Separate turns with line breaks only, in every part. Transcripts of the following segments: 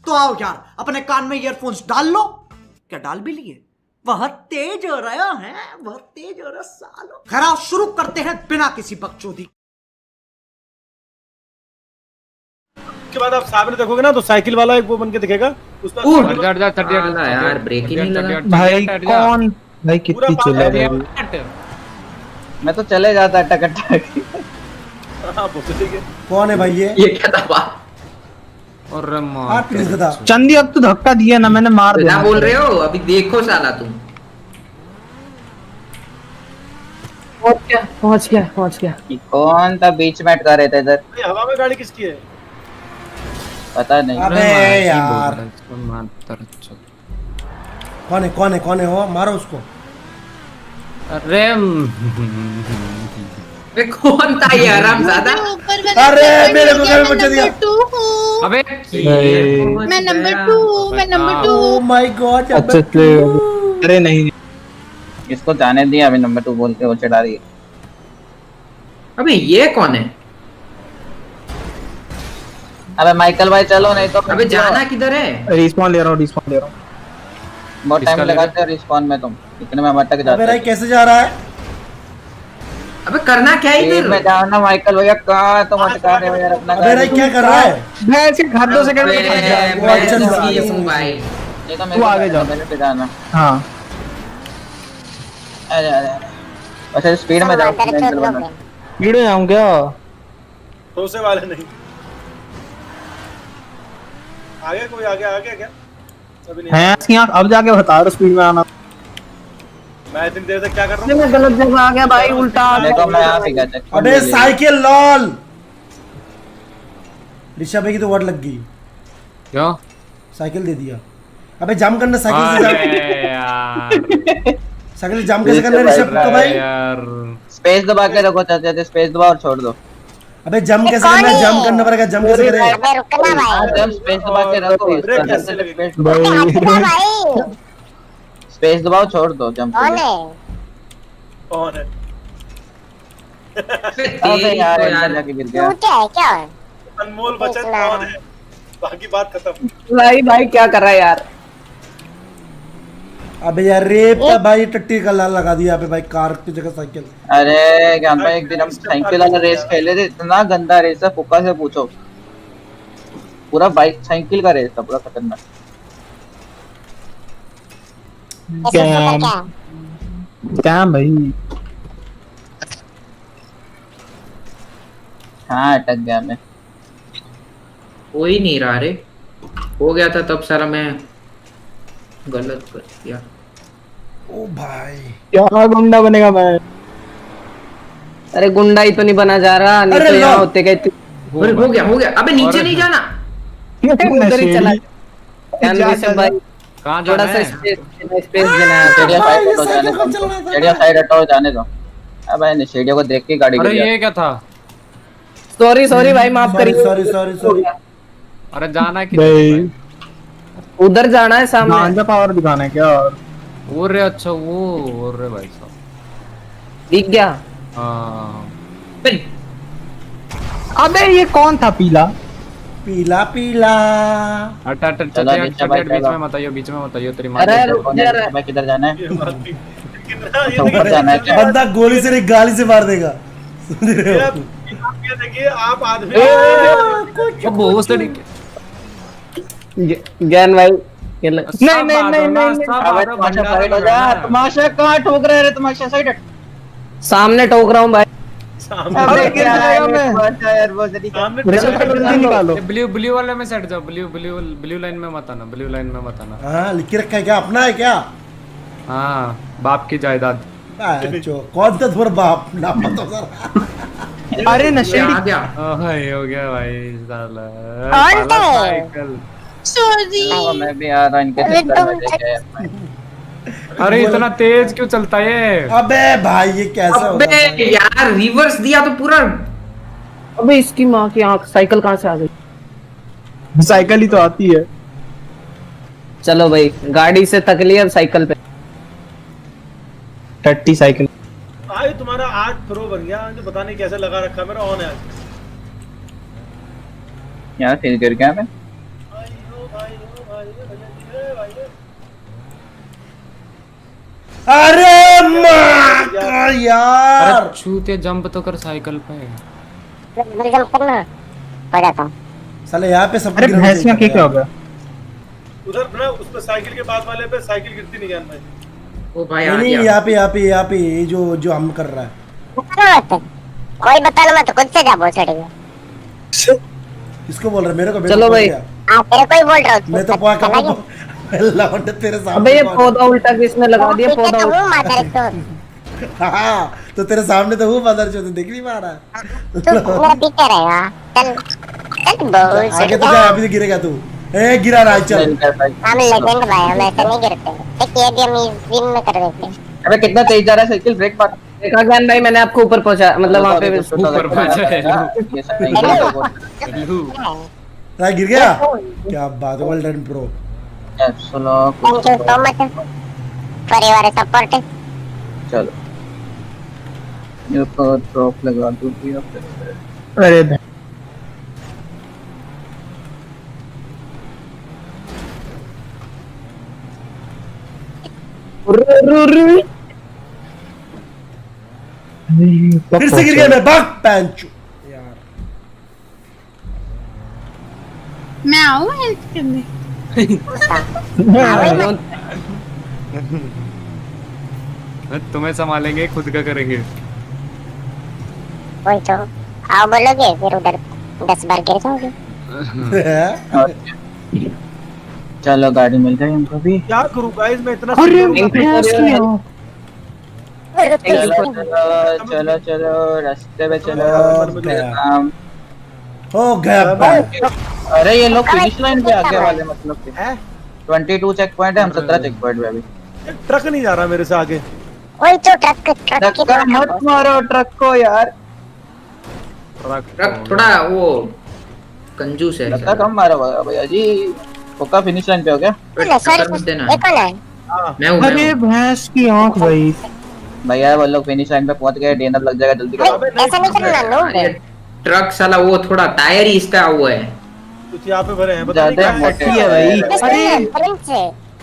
तो आओ यार, अपने कान में ईयरफोन्स डाल लो। क्या डाल भी लिए? बहुत तेज हो रहा है, बहुत तेज हो रहा सालो। खैर शुरू करते हैं बिना किसी बकचोदी
के बाद आप सामने देखोगे ना तो साइकिल वाला एक वो बन के दिखेगा उसका
यार ब्रेक ही नहीं लगा
भाई कौन भाई कितनी चले रही
मैं तो चले जाता टक
हाँ वो तो ठीक है।
कौन है भाई ये
क्या था
और
प्लीज बता।
चंदी अब तो धक्का दिया ना मैंने मार दिया।
क्या बोल रहे हो अभी देखो साला तुम
पहुंच गया कौन था बीच में अटका रहे थे इधर
हवा में गाड़ी किसकी है
पता नहीं।
अबे यार कौन है वो? मारो उसको।
अरे
कौन था ये हरामजादा
अरे मेरे को क्या बचा दिया?
अबे
मैं नंबर 2
ओह माय गॉड।
अच्छा अरे नहीं
इसको जाने दिया अभी नंबर 2 बोल के वो चढ़ा रही है।
अबे ये कौन है
अबे माइकल भाई चलो नहीं तो
अबे जाना किधर है
रिस्पॉन ले रहा हूँ
बहुत टाइम लगाते हो रिस्पॉन में तुम इतने में अटक जाते
अबे भाई कैसे जा रहा है?
अबे करना क्या है
हो
इधर
में जाओ ना माइकल भैया कहां तुम अटका रहे हो यार अपना
अबे भाई क्या कर रहा है?
मैं ऐसे घर 2 सेकंड
अबे,
में
वो अच्छा नहीं
मैं
समझ-
हूँ भाई
ये तो
तू आगे जा।
मेरे पे जाना।
हाँ
अरे अच्छा स्पीड में जाओ
वीडियो जाऊँ क्या?
ठोसे वाले नहीं आगे कोई आगे क्या अभी नहीं
है इसकी आँख अब जाके बता रहा स्पीड में आना।
मैं इतनी देर से क्या कर रहा हूँ
मैं गलत जगह आ गया भाई उल्टा
देखो मैं यहां पे गया था।
अबे साइकिल लॉल। ऋषभ भाई की तो वर्ड लग गई।
क्यों?
साइकिल दे दिया। अबे जंप करना साइकिल से साइकिल जंप कैसे करना ऋषभ को भाई?
यार
स्पेस दबा के रखो चाचा स्पेस दबाओ और छोड़ दो।
अबे जंप कैसे करना है? जंप करना पड़ेगा। जंप कैसे करे?
अबे रुकना भाई
जब स्पेस दबा के रखो
ब्रेक कैसे लगेगा?
रुकना भाई
स्पेस दबाओ छोड़ दो जंप
कौन है
कौन है
अबे यार अंदर जाके गिर गया।
टूटे है क्या
अनमोल बचत कौन है बाकी बात खत्म
भाई क्या कर रहा है यार?
अबे यार रेप का भाई टट्टी का लाल लगा दिया पे भाई कार की जगह साइकिल।
अरे क्या भाई एक दिन हम साइकिल वाला रेस खेले थे इतना गंदा रेस है फुक्का से पूछो पूरा बाइक साइकिल का रेस था पूरा खतरनाक।
क्या भाई
हाँ अटक गया मैं।
हो ही नहीं रहा रे हो गया था तब सारा मैं गलत कर दिया
ओ भाई
क्या गुंडा बनेगा मैं?
अरे गुंडा ही तो नहीं बना जा रहा नहीं
अरे
तो यहाँ
लो।
होते गए
अरे हो गया अबे नीचे नहीं जाना
उधर ही चला भाई
कहाँ
थोड़ा
जाना
सा
है?
स्पेस देना है शेडिया साइड हटो जाने दो शेडिया साइड हटो जाने दो। अब भाई शेडिया को देख के गाड़ी
अरे
गिर
ये क्या था?
सॉरी भाई माफ
सॉरी।
अरे जाना कि
उधर जाना है सामने
गांजा पावर दिखाना है क्या? वो रे अच्छा वो रे भाई साहब
दिख गया।
हाँ अबे ये कौन था पीला?
पीला पीला।
बीच में मत आइयो तेरी माँ
अरे
को-
रुक जा रे मैं किधर जाना है
ये बात भी कितना
ऊपर जाना है क्या?
बंदा गोली से नहीं गाली से मार देगा। सुन रहे हो?
ये देखिए आप आदमी
वो बहुत तरीके
ज्ञान भाई
नहीं
अबे तमाशा साइड हो जा तमाशा कहाँ ठोक रहे रे तमाशा साइड हट सामने ठोक रहा हूँ भाई
सामने
अबे क्या है यार वो तरीका
सामने
निकालो ब्लू वाले में सेट जाओ ब्लू लाइन में मत आना
हाँ लिख के रखा है क्या? अपना है क्या?
हाँ बाप की जायदाद।
कौन सा तुम्हारा बाप नाम बताओ जरा।
अरे
आ गया
हो गया भाई साला
कौन थे?
साइकिल।
सॉरी
मैं भी आ रहा इनके चक्कर में देखे
अरे इतना तेज क्यों चलता है ये?
अबे भाई ये कैसा
अबे
होगा?
यार रिवर्स दिया तो पूरा
अबे इसकी माँ की आँख साइकिल कहाँ से आ गई?
साइकिल ही तो आती है।
चलो भाई गाड़ी से थक लिया अब साइकिल पे
टट्टी साइकिल
भाई तुम्हारा 8 प्रो बन गया जो पता नहीं कैसे लगा रखा मेरा ऑन है
यहाँ फिर गिर गया मैं
अरे माँ का यार
अरे छूते जंप तो कर साइकिल पे।
जल्दी करना हो जाता हूँ।
साले यहाँ पे सब
अरे भैंसिया क्या हो गया?
उधर ना उस पे साइकिल के बाद वाले पे साइकिल गिरती नहीं ज्ञान भाई।
ओ भाई आ
नहीं
गया।
यहाँ पे ये जो हम कर रहा है।
कोई बता लो, मैं तो खुद से जा बोल चढ़ेगा।
किसको बोल रहा है? मेरे को
चलो भाई।
आप तेरे को ही बोल रहा हूँ।
मैं तो लौंडे तेरे सामने।
अबे ये पौधा उल्टा किसने लगा दिया? पौधा
तो
उल्टा।
हूँ माता रे तो।
हाँ तो तेरे सामने तो हूँ मदर चौथ देख नहीं पा रहा।
तू मेरा पीछे रहेगा। चल चल बोल
आगे तो क्या अभी तो गिरेगा तू। ए गिरा रहा है, चल।
हम लेजेंड भाई, हम ऐसे नहीं गिरते। एक ये भी हम इस दिन में कर देते हैं।
अबे कितना तेज जा रहा है साइकिल, ब्रेक मार। देखा ज्ञान भाई, मैंने आपको ऊपर पहुंचा, मतलब वहां पे
ऊपर पहुंचा है।
राय गिर गया। क्या बात है, वेल डन ब्रो।
सुनो
थैंक यू सो मच परिवार सपोर्ट।
चलो ये पर ड्रॉप लगा दूं दिया। अरे
फिर से गिर गया मैं, भाग पैंचू यार।
मैं आऊँ हेल्प करने?
तुम्हें संभालेंगे, खुद का करेंगे।
वही तो आओ बोलोगे फिर उधर 10 बार गिर जाओगे।
चलो गाड़ी मिल गई हमको भी।
क्या करूं गाइस, मैं इतना
चलो चलो रास्ते पे चलो।
और गया। हो गया पैंचू।
अरे ये लोग फिनिश लाइन पे आगे वाले, मतलब कि 22 चेक पॉइंट है, हम 17 चेक पॉइंट पे अभी।
ट्रक नहीं जा रहा मेरे से आगे।
वही तो ट्रक की
धक्का मत मारो ट्रक को यार।
ट्रक थोड़ा वो कंजूस है।
धक्का कम मारो भैया जी। पक्का फिनिश लाइन पे हो गया।
टक्कर मत देना।
ये कौन है?
मैं हूँ, मैं हूँ।
भैंस की आंख भाई। भैया वो लोग फिनिश लाइन पे पहुंच गए, डिनर लग जाएगा, जल्दी करो।
भाई, ऐसा नहीं करना नो।
अरे ट्रक साला वो थोड़ा टायर ही इसका वो है।
कुछ यहाँ पे भरे हैं, पता नहीं
ज्यादा
क्या
मोटी है भाई।
अरे फ्रेंड से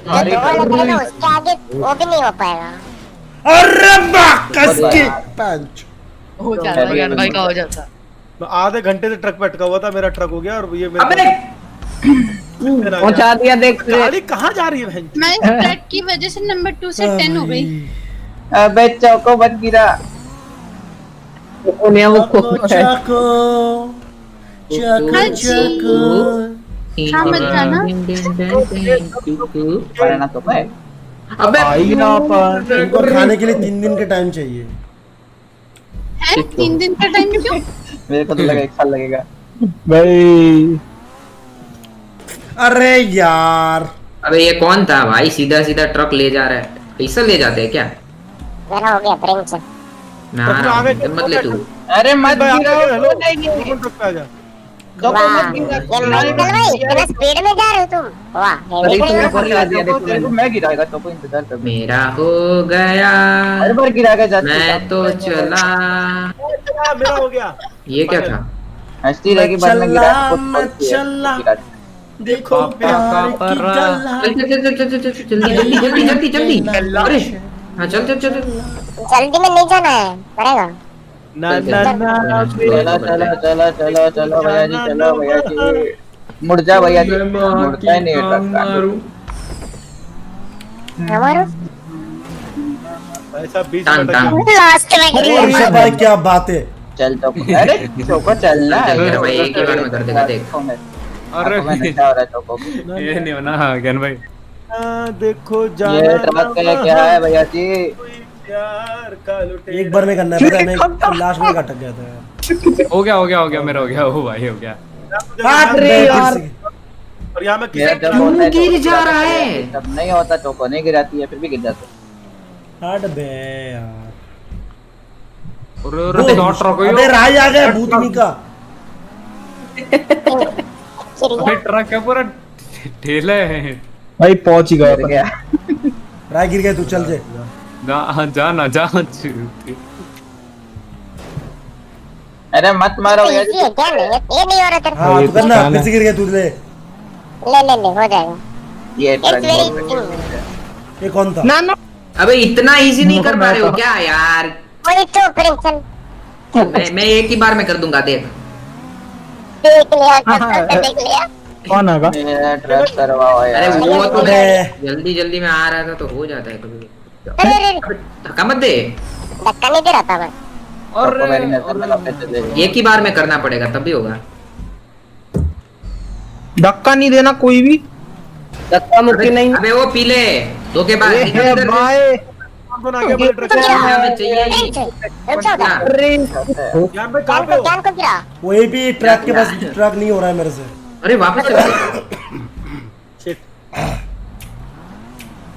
अरे
जो लग रहा है उसके आगे वो भी नहीं हो पाएगा।
अरे बाकस की पैंचू।
हो जाता है ज्ञान भाई का, हो जाता।
मैं आधे घंटे से ट्रक पे अटका हुआ था, मेरा ट्रक हो गया और ये मेरा
अबे
पहुंचा दिया। देख
गाड़ी कहाँ जा रही है बहन?
मैं इस ट्रक की वजह से नंबर 2 से 10 हो गई।
अबे चौको मत गिरा। वो
चाको
हाँ जी। हाँ मत जाना।
पढ़ना तो है।
अबे
इनको खाने के लिए 3 दिन का टाइम चाहिए।
है 3 दिन का टाइम क्यों?
मेरे को तो लगा 1 साल लगेगा।
अरे यार
अबे ये कौन था भाई? सीधा सीधा ट्रक ले जा रहा है। पैसा ले जाते हैं क्या?
मेरा हो गया फ्रेंड से।
ना मत ले तू।
अरे मत गिरो।
हेलो ट्रक पे आ जा।
वाह ये माइकल भाई इतना स्पीड में जा रहे हो तुम। वाह हेवी ड्राइवर।
मैं गिराएगा तो कोई इंतजार कर।
मेरा हो गया,
हर बार गिराएगा जाते।
मैं तो चला।
मेरा हो गया।
ये क्या था?
हंसती रहेगी बाद में गिरा।
चला देखो प्यार की गला।
जल्दी जल्दी जल्दी जल्दी जल्दी। अरे हाँ चल चल चल।
जल्दी में नहीं जाना है, पड़ेगा।
ना ना ना
चलो चलो चलो चलो चलो भैया जी, चलो भैया जी। मुड़ जा भैया जी, मुड़ता ही नहीं है ट्रक।
हमारा
ऐसा बीच
टान,
में
टान।
लास्ट में गिर
अरे
गया।
भाई क्या बात है।
चल तो अरे चौको चलना है
मेरा भाई एक ही बार में कर देगा, देख।
अरे
नशा हो रहा है चौको।
ये नहीं होना ज्ञान भाई।
देखो
ये
जाना
ट्रक का क्या है भैया जी?
प्यार का लुटेरा।
एक बार में करना है, पता नहीं लास्ट में अटक गया था।
हो गया मेरा हो गया। ओ भाई हो गया।
अरे यार
और यहाँ में
मेरा
किसी
जब होता है
गिर जा रहा है।
तब नहीं होता, चौको नहीं गिराती है, फिर भी गिर जाता है।
हट बे यार।
अरे डॉट ट्रक
अबे राज आ गया भूतनी का।
भाई ट्रक का पूरा ठेला है
भाई पहुंच ही गया।
राय गिर गया, तू चल जे।
जाना जा।
अरे मत मारो भैया जी।
ये क्या नहीं, ये नहीं हो रहा तेरे
हाँ तू करना, फिर से गिर गया तू ले।
ले ले ले हो जाएगा।
ये
It's very
ट्रक
easy।
ये कौन था?
ना ना
अबे इतना इजी नहीं कर पा रहे हो क्या यार?
वही तो प्रिंसन
मैं एक ही बार में कर दूंगा, देख।
देख लिया, कसम से देख लिया।
कौन आगा?
मेरा ट्रक करवाओ यार।
अरे वो तो
अबे।
जल्दी जल्दी में आ रहा था तो हो जाता है कभी।
अरे
धक्का मत दे।
धक्का नहीं दे रहा था मैं।
और मेरी नजर में लपटे चले गए।
एक ही बार में करना पड़ेगा तभी होगा।
धक्का नहीं देना कोई भी। धक्का मुक्की नहीं।
अबे वो पीले धोखेबाज
ये
निकल
है
इधर से।
भाई।
कौन आगे बड़े ट्रक
तो क्या?
हमें चाहिए ही।
रुक जाओ
क्या?
अरे
यहाँ पे कहाँ
ज्ञान
पे
को
हो?
ज्ञान को गिरा।
वही भी ट्रक के पास ट्रक नहीं हो रहा है मेरे से।
अरे वापस चल गए।
Shit.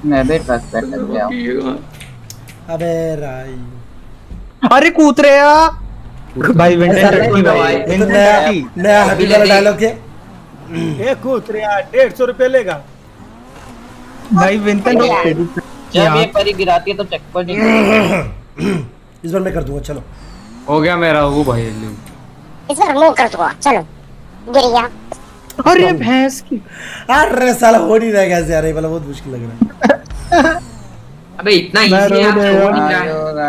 मैं भी ट्रक पे लग गया हूँ।
अबे राई,
अरे कूद रहे आ भाई
ये तो नया नया हैप्पी वाला डायलॉग है।
एक कूतरिया 150 रुपए लेगा।
भाई विंटन
जब ये परी गिराती है तो चेक पर नहीं।
इस बार मैं कर दूंगा, चलो।
हो गया मेरा वो भाई।
इस बार मुंह कर दूंगा, चलो। गिर गया।
अरे भैंस की।
अरे साला हो नहीं रहा है कैसे यार, ये वाला बहुत मुश्किल लग रहा है।
अबे इतना इजी है, आप छोड़ नहीं रहा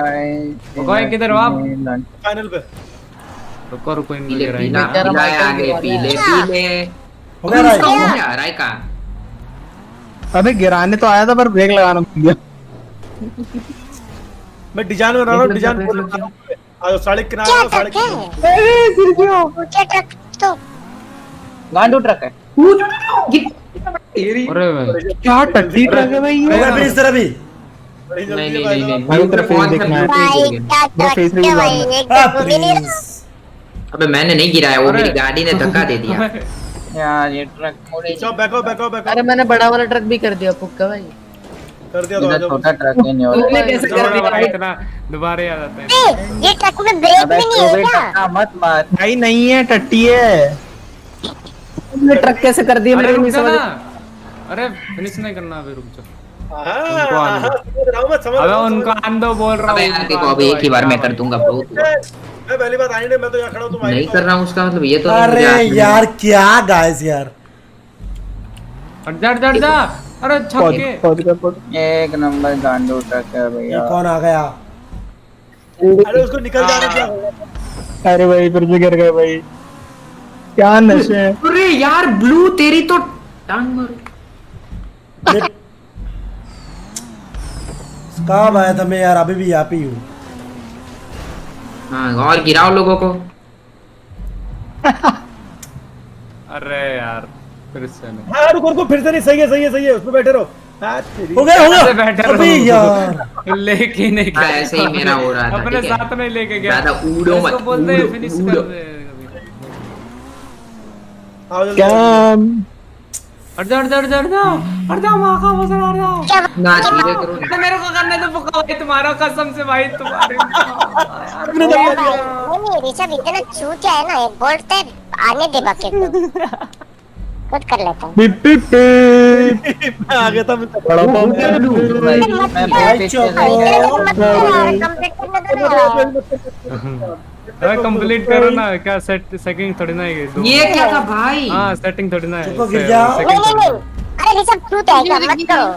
है।
रुको किधर हो आप?
फाइनल पे
रुको रुको इन
पीले
वगैरह
पीला
ही।
पीला है आगे, पीले पीले।
हो गया राई?
क्या राय का?
अबे गिराने तो आया था पर ब्रेक लगाना भूल गया।
मैं डिजाइन बना रहा हूँ, डिजाइन बोल रहा हूँ। आओ सड़क किनारे
क्या
आओ, सड़क
ट्रक
किनारे।
है?
गिर गया।
ऊंचा ट्रक तो
गांडू ट्रक है।
अरे भाई क्या टट्टी ट्रक है भाई
हो
ये।
गया फिर इस तरह भी।
बड़ी
नहीं
जल्दी
नहीं
है भाई
नहीं
साहब।
नहीं
भाई, तेरा
फोन
face
से
देखना है।
Bluetooth
भाई
गिर गया।
क्या
वो face
ट्रक है भाई,
reveal
एकदम भी नहीं रहा।
अबे मैंने नहीं गिराया, वो मेरी गाड़ी ने धक्का दे दिया।
यार ये ट्रक मुड़े
चलो बैको बैको बैको।
अरे मैंने बड़ा वाला ट्रक भी कर दिया पुक्का भाई।
कर दिया तो आ
इधर
जाओ।
छोटा ट्रक ही नहीं हो रहा।
कैसे कर दिया इतना दोबारा याद आता है।
ए, ये ट्रक में ब्रेक
अबे
भी नहीं
तू
है
भी
क्या?
धक्का मत मार।
भाई नहीं है टट्टी है। ट्रक कैसे कर दिया
अरे
मेरे
रुक
नहीं
जा
समझ।
ना। अरे फिनिश नहीं करना, अभी रुक जा।
हाँ, समझ रहा हूँ मैं, समझ
अबे
रहा हूँ,
उनको
समझ
आंदो बोल रहा
अबे
हूँ।
यार देखो, अभी एक ही बार में कर दूंगा ब्रो।
रहा हूँ। मैं पहली बार आई नहीं, मैं तो यहाँ खड़ा हूँ, तुम आई
नहीं कर रहा हूँ उसका मतलब ये तो नहीं
अरे
मुझे हाथ में-
यार क्या गाइस यार।
हट जा हट जा हट जा। अरे छक्के।
एक नंबर गांडू ट्रक है
ये
भैया।
कौन आ गया?
अरे उसको निकल जाने दिया।
अरे भाई फिर से गिर गए भाई। क्या नशे हैं।
अरे यार ब्लू तेरी तो टांग मारो।
कब आया था मैं यार, अभी भी यहाँ पे ही हूँ।
हाँ और गिराओ लोगों को।
अरे यार फिर से नहीं।
हाँ रुको रुको, फिर से नहीं, सही है सही है सही है, उसमें बैठे रहो। हाँ, तेरी-
हो गया हो
ऐसे
गया।
बैठे
अबे
रहो।
यार
लेके नहीं
हाँ, ऐसे ही मेरा हो रहा था,
अपने
ठीक है।
साथ नहीं लेके गया।
ज्यादा ऊड़ो मत,
इसको बोलते हैं
ऊड़ो,
फिनिश
ऊड़ो।
कर दे कभी।
आओ जल्दी।
क्या
हट जा हट जा हट जा हट जा हट जा, माँ का वजन हट जाओ।
क्या
ना धीरे करो।
अरे मेरे को करने तो पुक्का भाई, तुम्हारा कसम से भाई तुम्हारे।
नहीं ऋषभ इतना चूतिया है ना, एक बोल्ट है आने दे बाकी को खुद कर लेता हूँ।
Beep beep beep.
मैं आ गया था, मैं
बड़ा
भाई, मैं बहुत पीछे रह गया।
कंप्लीट करने दो ना।
अरे कंप्लीट करो ना, क्या सेटिंग थोड़ी ना है दो।
ये क्या था भाई?
हाँ सेटिंग थोड़ी ना है।
चुप हो, गिर जा।
नहीं नहीं नहीं, अरे ऋषभ चूत है क्या, मत करो।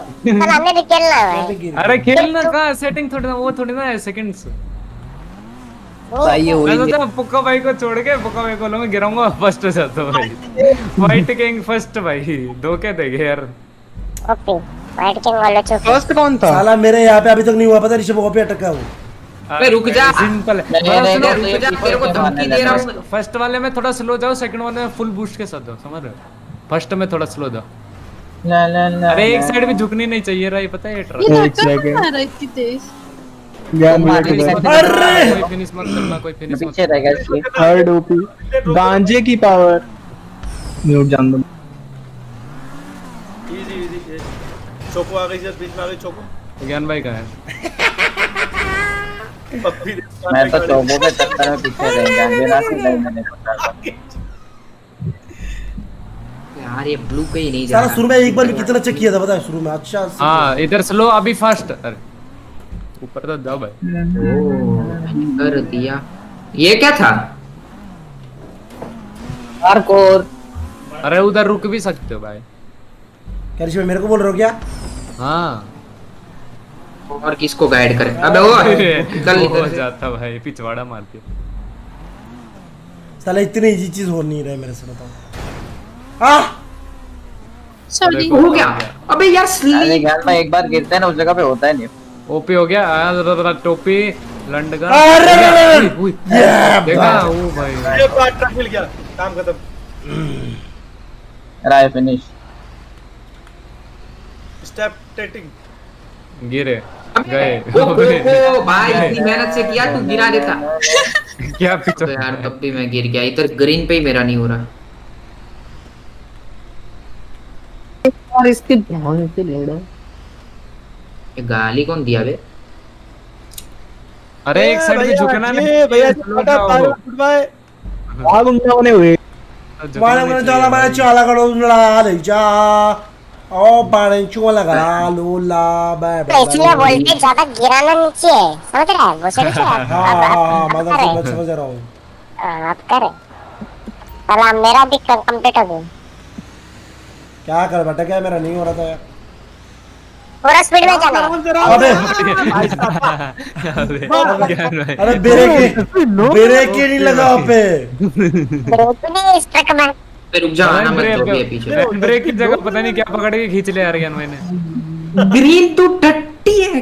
कल हमने भी खेलना है।
अरे खेलना का सेटिंग थोड़ी ना, वो थोड़ी ना है सेकंड्स।
सही
मैं
हुई।
सोचा पुक्का भाई को छोड़ के पुक्का भाई को मैं गिराऊंगा फर्स्ट से तो भाई। फाइट किंग फर्स्ट भाई, धोखे देंगे यार।
ओके फाइट किंग वाला चुप।
फर्स्ट कौन था?
साला मेरे यहाँ पे अभी तक नहीं हुआ, पता ऋषभ वहाँ पे अटका हूँ।
अबे रुक जा।
सिंपल है।
नहीं,
थोड़ा
नहीं,
स्लो-
नहीं,
रुक जा, तेरे को धमकी दे रहा हूँ।
फर्स्ट वाले में थोड़ा स्लो जाओ, सेकंड वाले में फुल बूस्ट के साथ जाओ, समझ रहे हो? फर्स्ट में थोड़ा स्लो जाओ।
ला ला ला।
अरे एक साइड भी झुकनी नहीं चाहिए रहा, पता है ये
ये
ट्रक।
धक्का क्यों मार रहा है इतनी तेज?
ज्ञान मिला
तुम्हारी
था।
साइड-
अरे!
कोई फिनिश मत करना, कोई
मैं
फिनिश मत
पीछे रह गया इसलिए।
थर्ड ओपी गांजे की पावर। म्यूट जान दो।
Easy easy. चोको आ गई, जस्ट बीच में आ गई चोको।
करना। ज्ञान भाई का है।
पप्पी दे।
मैं तो चौबों के चक्कर में पीछे रह गया, बिना से नहीं मैंने पकड़ा।
यार ये ब्लू पे ही नहीं जा
साला
रहा।
शुरू में एक बार भी कितना चेक किया था पता है, शुरू में। अच्छा
हाँ इधर स्लो, अभी फास्ट। अरे ऊपर तो जाओ भाई।
कर दिया। ये क्या था?
हार्डकोर।
अरे उधर रुक भी सकते हो भाई।
क्या ऋषि भाई मेरे को बोल रहे हो क्या?
हाँ
और किसको गाइड करे? अबे वो कल
हो जाता भाई, पिछवाड़ा मारती है।
साला इतनी इजी चीज हो नहीं रहा है मेरे से, बताओ। आह
सॉरी
हो गया। अबे यार
अरे
स्लीप।
ज्ञान भाई एक बार गिरते हैं ना उस जगह पे होता है नहीं।
ओपी हो गया। टोपी लंडगा।
अरे
देखा वो भाई।
एक बार ट्रक मिल गया, काम खत्म।
राय फिनिश।
स्टेप टेटिंग।
गिरे गए।
ओ भाई इतनी मेहनत से किया, तू गिरा देता।
क्या
तो
पीछे
यार तब भी मैं गिर गया। इधर ग्रीन पे ही मेरा नहीं हो रहा।
और इसके ध्यान से लेना।
ये गाली कौन दिया बे?
अरे एक साइड पे झुकना नहीं
भैया
चलो
गुड बाय। भागूंगा बने हुए।
मारे मारे चला मारे चला करो ला ले जा ओ बाणे चोला करा लोला बाय
तो इसलिए वोल्टेज ज्यादा गिराना नीचे है, समझ रहा है? वो समझ रहा है?
हाँ मैं समझ रहा हूँ।
अब करे साला मेरा भी कंप्लीट हो गया।
क्या कर बेटा, क्या मेरा नहीं हो रहा था यार।
पूरा स्पीड में जाना है।
अबे अरे ब्रेक ही नहीं लगा पे।
ब्रेक नहीं इस ट्रक में।
पे रुक जा, आना मत जो भी है पीछे।
ब्रेक की जगह पता नहीं क्या पकड़ के खींच ले यार ज्ञान मैंने।
ग्रीन तो टट्टी है।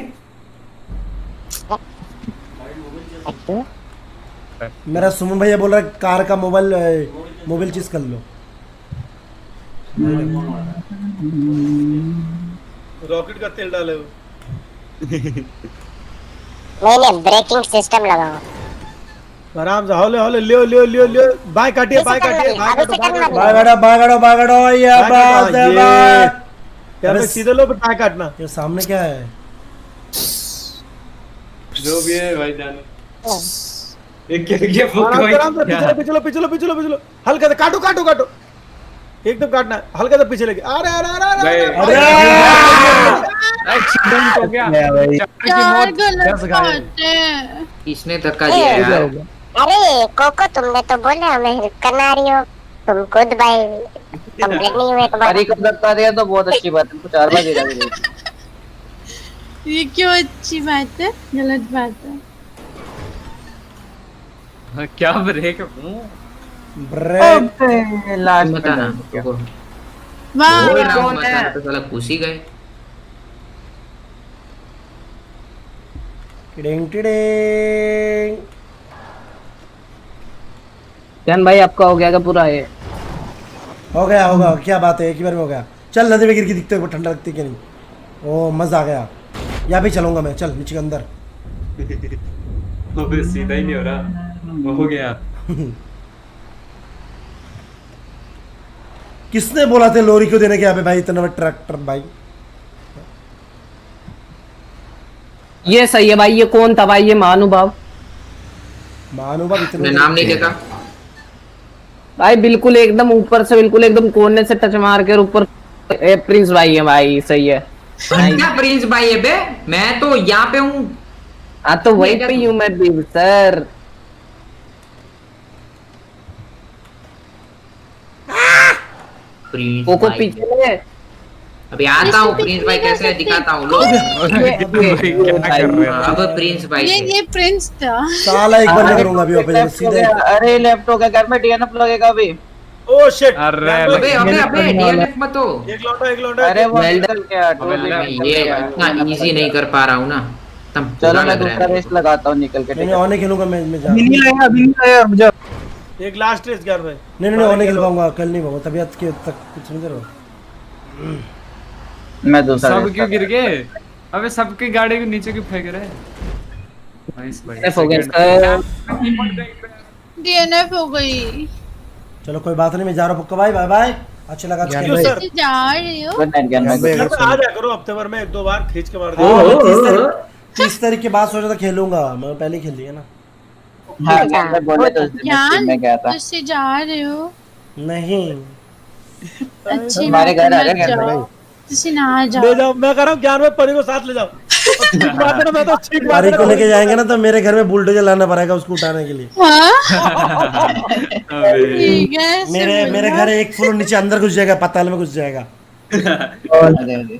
मेरा सुमन भैया बोल रहा है कार का मोबाइल चीज कर लो।
रॉकेट का तेल डाले हो।
नहीं ब्रेकिंग सिस्टम लगाओ।
आराम से हौले हौले लियो बाय काटिए बाय काटिए
बाय काटो ये बात है बाय।
क्या मैं सीधे लो बाय काटना।
ये सामने क्या है?
जो भी है भाई जान। एक क्या
आराम से पिछलो हल्का से काटो एकदम काटना है, हल्का से पीछे लेके। अरे
एक्सीडेंट हो गया।
यार गलत बात है।
किसने धक्का दिया यार?
अरे कोको तुमने तो बोला हमें हेल्प करना आ रही हो, तुम खुद भाई कंप्लीट नहीं हुए तुम्हारे।
हरी को धक्का दिया तो बहुत अच्छी बात है, 4 बार गिरा दिया।
ये क्यों अच्छी बात है? गलत बात है।
क्या ब्रेक?
ब्रेक
लास्ट
बता ना।
वाह
बोल रहा हूँ बता, तो साला घुस ही गए।
Tiding tiding.
जान भाई आपका हो गया पूरा ये?
हो गया होगा, क्या बात है, एक ही बार में हो गया। चल नदी में गिर के दिखते हो ठंडा लगती कि नहीं। ओ मजा आ गया, यहाँ भी चलूंगा मैं। चल नीचे के अंदर।
सीधा ही नहीं हो रहा। हो गया।
किसने बोला था लोरी क्यों देने के यहाँ पे भाई इतना बड़ा ट्रैक्टर भाई?
ये सही है भाई। ये कौन था भाई? ये महानुभाव
इतने
नाम नहीं देखा
भाई। बिल्कुल एकदम ऊपर से, बिल्कुल एकदम कोने से टच मार के ऊपर। प्रिंस भाई है भाई, सही है।
क्या प्रिंस भाई है बे? मैं तो यहाँ पे हूँ।
हाँ तो वही पे हूँ मैं भी सर।
प्रिंस
कोको
भाई।
पीछे में।
अभी आता हूँ प्रिंस भाई कैसे है दिखाता हूँ। लो अब प्रिंस भाई
ये प्रिंस था।
साला एक बार नहीं करूंगा अभी वापस सीधे।
अरे लेफ्ट हो गया, घर में डीएनएफ लगेगा अभी।
Oh shit.
अरे
अबे डीएनएफ मत हो।
एक लौटा
अरे वो
वेल्डर
क्या
ये इतना इजी नहीं कर पा रहा हूँ ना। तब
चलो मैं दूसरा रेस लगाता हूँ निकल के।
नहीं ऑन खेलूंगा मैं जा।
एक लास्ट रेस कर भाई।
नहीं ऑन खेल पाऊंगा, कल नहीं पाऊंगा, तबीयत के तक कुछ समझ रहे हो।
मैं दूसरा
सब
रेस
क्यों गिर गए? अबे सबकी गाड़ी को नीचे क्यों फेंक रहे? नाइस
डीएनएफ हो गई।
चलो कोई बात नहीं, मैं जा रहा हूँ पक्का भाई। बाय बाय, अच्छा लगा
सर
जा रही हो?
गुड नाइट ज्ञान भाई।
आ जा करो हफ्ते भर में 1-2 बार खींच के मार दो।
30 तारीख के बाद सोचा था खेलूंगा, मैं पहले ही खेल लिया ना।
हाँ ज्ञान भाई बोले तो उस दिन
ज्ञान
मैं गया था।
तुझसे जा रहे हो?
नहीं
अच्छी
हमारे घर आ
बात है,
गया
मत
भाई।
जाओ। तुझसे ना
ले
जाओ।
जाओ, मैं कह रहा हूँ ज्ञान में परी को साथ ले जाओ। मैं तो ठीक बात
तारीख को लेके जाएंगे ना तो मेरे घर में बुलडोजर लाना पड़ेगा उसको उठाने के लिए।
हाँ ठीक है।
मेरे घर एक फ्लोर नीचे अंदर घुस जाएगा, पाताल में घुस जाएगा।
अरे अरे